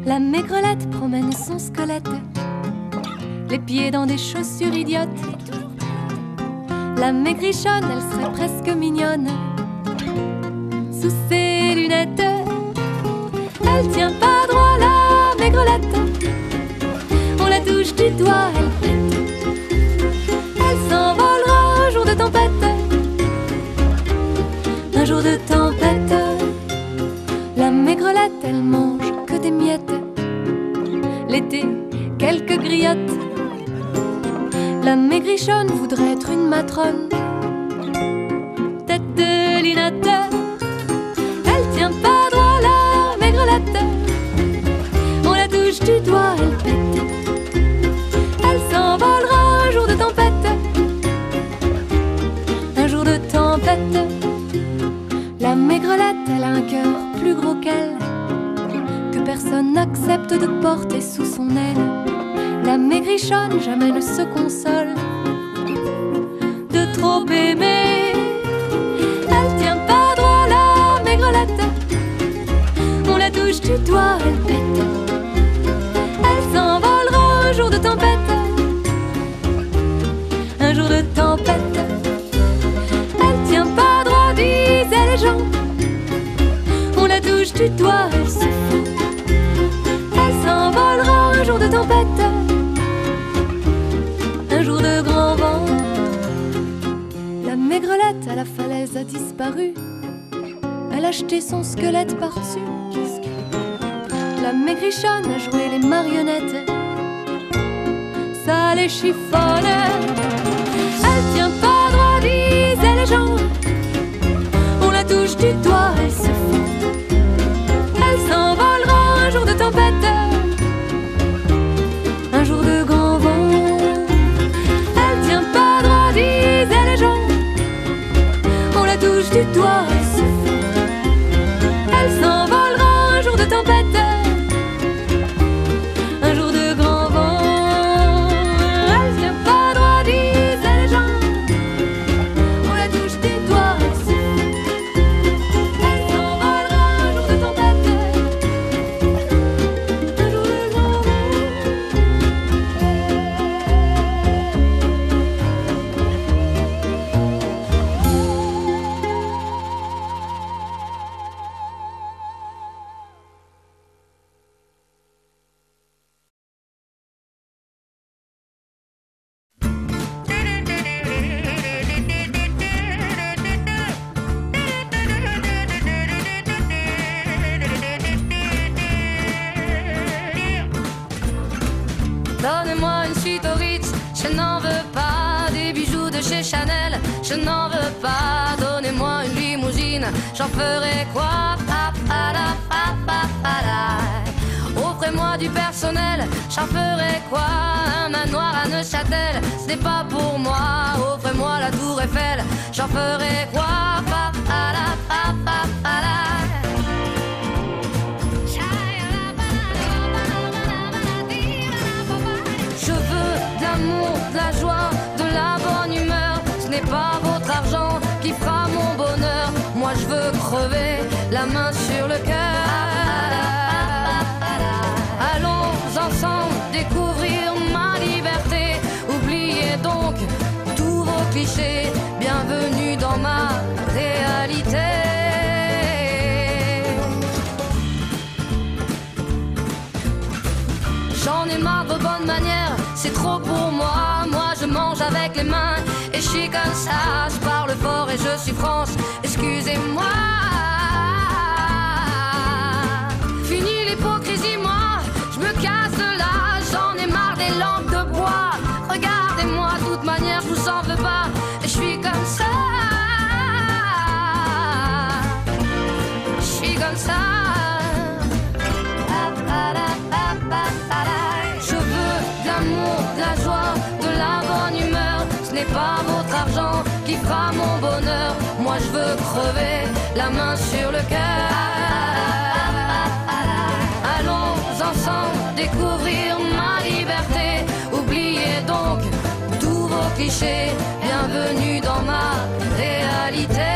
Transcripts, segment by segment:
La maigrelette promène son squelette, les pieds dans des chaussures idiotes. La maigrichonne, elle serait presque mignonne sous ses lunettes. Elle tient pas droit la maigrelette, on la touche du doigt, elle pète. Elle s'envolera un jour de tempête, un jour de tempête. La maigrelette, elle mange que des miettes, l'été, quelques griottes. La maigrichonne voudrait être une matrone, tête de linotte. Elle tient pas droit la maigrelette, on la touche du doigt, elle pète. Elle s'envolera un jour de tempête, un jour de tempête. La maigrelette, elle a un cœur plus gros qu'elle, que personne n'accepte de porter sous son aile. La maigrichonne jamais ne se console de trop aimer. Elle tient pas droit la maigrelette, on la touche du doigt, elle pète. Elle s'envolera un jour de tempête, un jour de tempête. Elle tient pas droit, disaient les gens, on la touche du doigt, elle se fout. Elle s'envolera un jour de tempête, un jour de grand vent. La maigrelette à la falaise a disparu, elle a jeté son squelette par-dessus. La maigrichonne a joué les marionnettes, ça les chiffonne. Elle tient pas droit, disaient les gens, on la touche du doigt, elle se fout. Elle s'envolera un jour de tempête, un jour de grand vent. Elle tient pas droit, disaient les gens, on la touche du doigt, elle se fout. Elle s'envolera un jour de tempête, un jour de grand vent. Elle tient pas droit, disaient les gens, on la touche du doigt, elle se fout. Elle s'envolera un jour de tempête, un jour de grand vent. Donnez-moi une suite au Ritz, je n'en veux pas. Des bijoux de chez Chanel, je n'en veux pas. Donnez-moi une limousine, j'en ferai quoi? Offrez-moi du personnel, j'en ferai quoi? Un manoir à Neuchâtel, ce n'est pas pour moi. Offrez-moi la tour Eiffel, j'en ferai quoi? Je veux de l'amour, de la joie, de la bonne humeur. Ce n'est pas votre argent qui fera mon bonheur. Moi je veux crever, la main sur le cœur. Allons ensemble découvrir ma liberté. Oubliez donc tous vos clichés. Bienvenue dans ma réalité. J'en ai marre de vos bonnes manières, c'est trop pour moi. Moi je mange avec les mains et je suis comme ça. Je parle fort et je suis France, excusez-moi. Fini l'hypocrisie, moi je me casse de là. J'en ai marre des lampes de bois. Regardez-moi, de toute manière je vous en veux pas. Et je suis comme ça. Je suis comme ça. De la joie, de la bonne humeur. Ce n'est pas votre argent qui fera mon bonheur. Moi je veux crever, la main sur le cœur. Allons ensemble découvrir ma liberté. Oubliez donc tous vos clichés. Bienvenue dans ma réalité.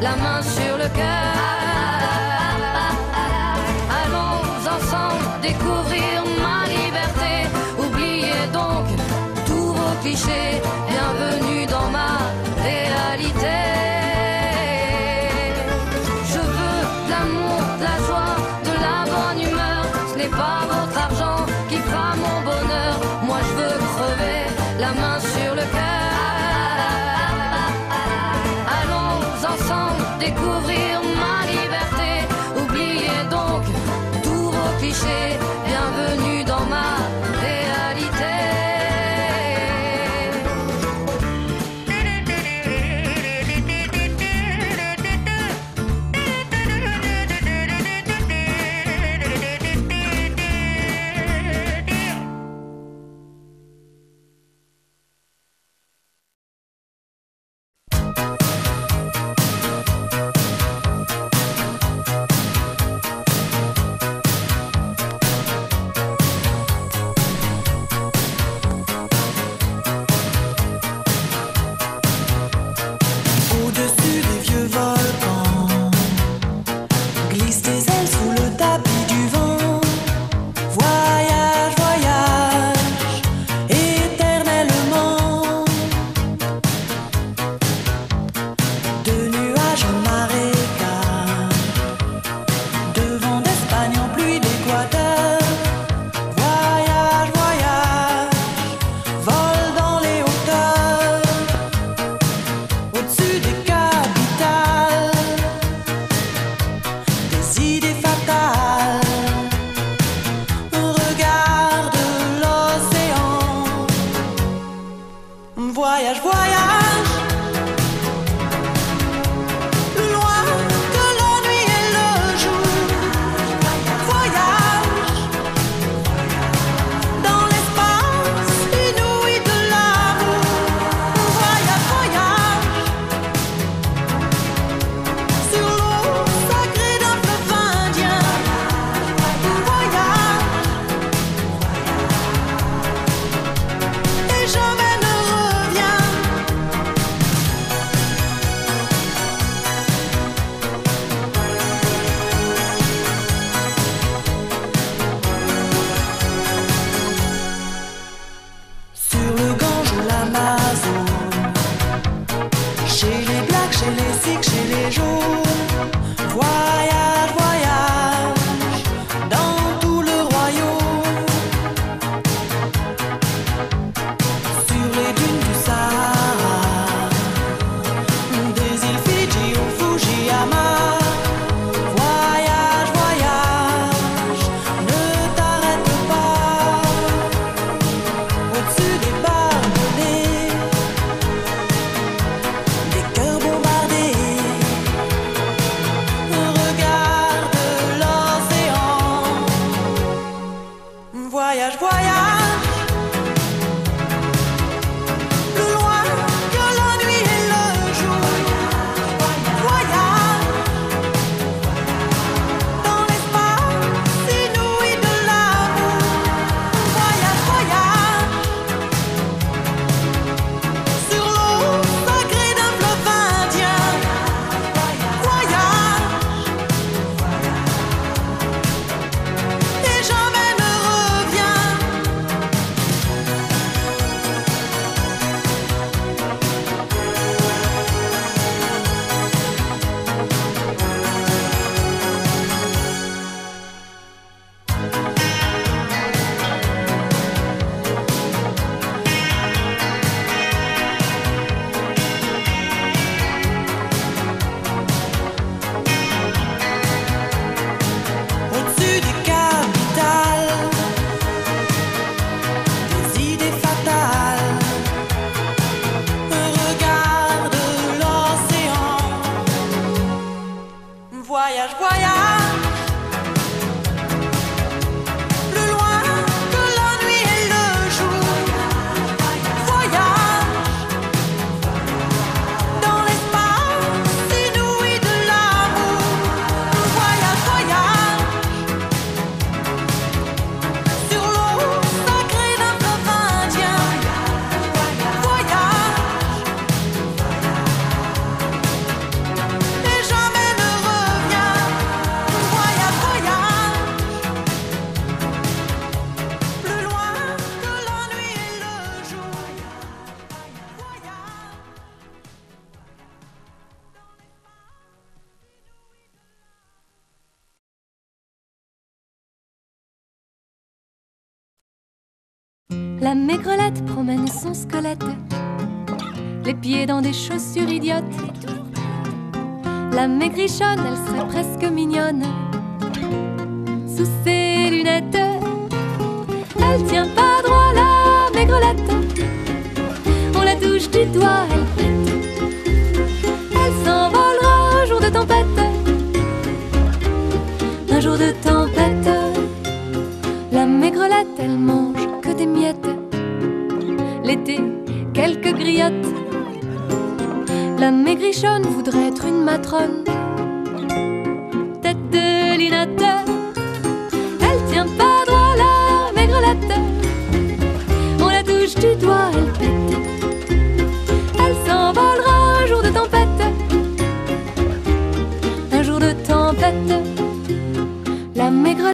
la main sur le cœur. Allons ensemble découvrir ma liberté. Oubliez donc tous vos clichés. Bienvenue dans ma réalité. Je veux de l'amour, de la joie, de la bonne humeur. Ce n'est pas votre argent qui fera mon bonheur. Moi je veux crever la main sur le cœur. Allons ensemble découvrir ma liberté. Oubliez donc tous vos clichés. Bienvenue dans ma réalité. Au-dessus des vieux volcans, glisse tes ailes sous le tapis du vent. Voyage, voyage, éternellement. De nuages en marécage, de vent d'Espagne en pluie d'Équateur. Voyage, voyage, vole dans les hauteurs. Au-dessus des capitales, des idées fatales. Regarde l'océan. Voyage, voyage, plus loin que la nuit et le jour. Voyage dans l'espace inouï de l'amour. Voyage, voyage sur l'eau sacrée d'un fleuve indien. Voyage et jamais ne reviens. Sur le Gange ou l'Amazone, chez les Blacks, chez les Sikhs, chez les Jaunes. Voyage, voyage dans tout le royaume. Sur les dunes du Sahara, des îles Fidji au Fujiyama. Voyage, voyage, ne t'arrête pas. Au-dessus des barbelés, des cœurs bombardés. Regarde l'océan. Voyage, voyage, plus loin que la nuit et le jour. Voyage dans l'espace inouï de l'amour. Voyage, voyage sur l'eau sacrée d'un fleuve indien. Voyage et jamais ne reviens. Au-dessus des capitales, des idées fatales. Regarde l'océan. Voyage, voyage, plus loin que la nuit et le jour. Voyage dans l'espace inouï de l'amour. Voyage, voyage sur l'eau sacrée d'un fleuve indien. Voyage et La maigrelette promène son squelette, les pieds dans des chaussures idiotes. La maigrichonne, elle serait presque mignonne sous ses lunettes. Elle tient pas droit la maigrelette, on la touche du doigt, elle pète. Elle s'envolera un jour de tempête, un jour de tempête. La maigrelette, elle mange que des miettes, l'été, quelques griottes. La maigrichonne voudrait être une matrone, tête de linotte.